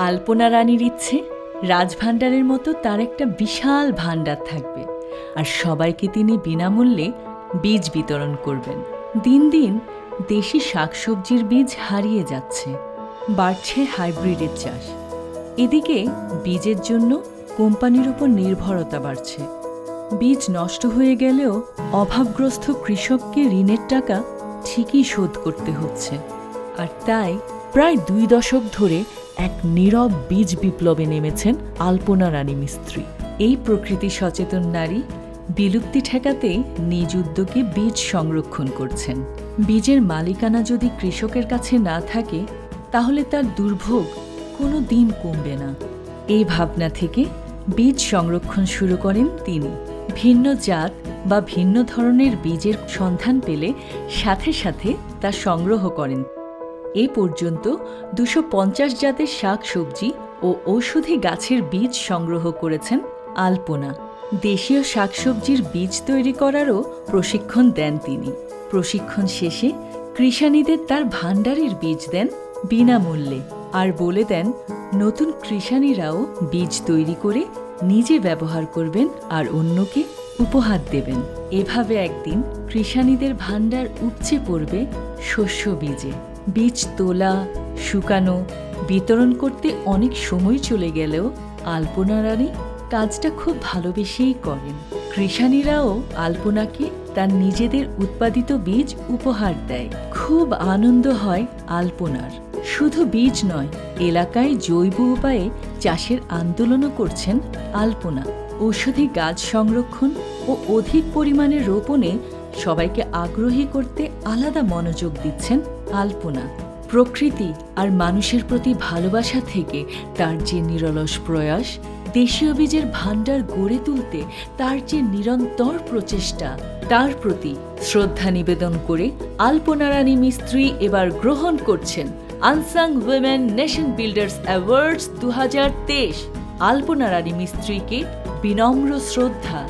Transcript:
আলপনা রানীর ইচ্ছে রাজভাণ্ডারের মতো তার একটা বিশাল ভাণ্ডার থাকবে, আর সবাইকে তিনি বিনামূল্যে বীজ বিতরণ করবেন। দিন দিন দেশি শাকসবজির বীজ হারিয়ে যাচ্ছে, বাড়ছে হাইব্রিডের চাষ। এদিকে বীজের জন্য কোম্পানির উপর নির্ভরতা বাড়ছে। বীজ নষ্ট হয়ে গেলেও অভাবগ্রস্ত কৃষককে ঋণের টাকা ঠিকই শোধ করতে হচ্ছে। আর তাই প্রায় 2 দশক ধরে এক নীরব বীজ বিপ্লবে নেমেছেন আলপনা রানী মিস্ত্রি। এই প্রকৃতি সচেতন নারী বিলুপ্তি ঠেকাতে নিজ উদ্যোগে বীজ সংরক্ষণ করছেন। বীজের মালিকানা যদি কৃষকের কাছে না থাকে, তাহলে তার দুর্ভোগ কোনো দিন কমবে না। এই ভাবনা থেকে বীজ সংরক্ষণ শুরু করেন তিনি। ভিন্ন জাত বা ভিন্ন ধরনের বীজের সন্ধান পেলে সাথে সাথে তা সংগ্রহ করেন। এ পর্যন্ত 250 জাতের শাকসবজি ও ঔষধি গাছের বীজ সংগ্রহ করেছেন আলপনা। দেশীয় শাকসবজির বীজ তৈরি করারও প্রশিক্ষণ দেন তিনি। প্রশিক্ষণ শেষে কৃষানীদের তার ভাণ্ডারের বীজ দেন বিনামূল্যে, আর বলে দেন নতুন কৃষানীরাও বীজ তৈরি করে নিজে ব্যবহার করবেন আর অন্যকে উপহার দেবেন। এভাবে একদিন কৃষানীদের ভাণ্ডার উপচে পড়বে শস্য বীজে। বীজ তোলা, শুকানো, বিতরণ করতে অনেক সময় চলে গেলেও আলপনা রানী কাজটা খুব ভালোবেসেই করেন। কৃষানীরাও আলপনাকে তার নিজেদের উৎপাদিত বীজ উপহার দেয়। খুব আনন্দ হয় আলপনার। শুধু বীজ নয়, এলাকায় জৈব উপায়ে চাষের আন্দোলনও করছেন আলপনা। ঔষধি গাছ সংরক্ষণ ও অধিক পরিমাণে রোপণে সবাইকে আগ্রহী করতে আলাদা মনোযোগ দিচ্ছেন আলপনা। প্রকৃতি আর মানুষের প্রতি ভালোবাসা থেকে তার যে নিরলস প্রয়াস, দেশীয় বীজের ভাণ্ডার গড়ে তুলতে তার যে নিরন্তর প্রচেষ্টা, তার প্রতি শ্রদ্ধা নিবেদন করে আলপনা রানী মিস্ত্রি এবার গ্রহণ করছেন unsung women nation builders awards 2023। আলপনা রানী মিস্ত্রিকে বিনম্র শ্রদ্ধা।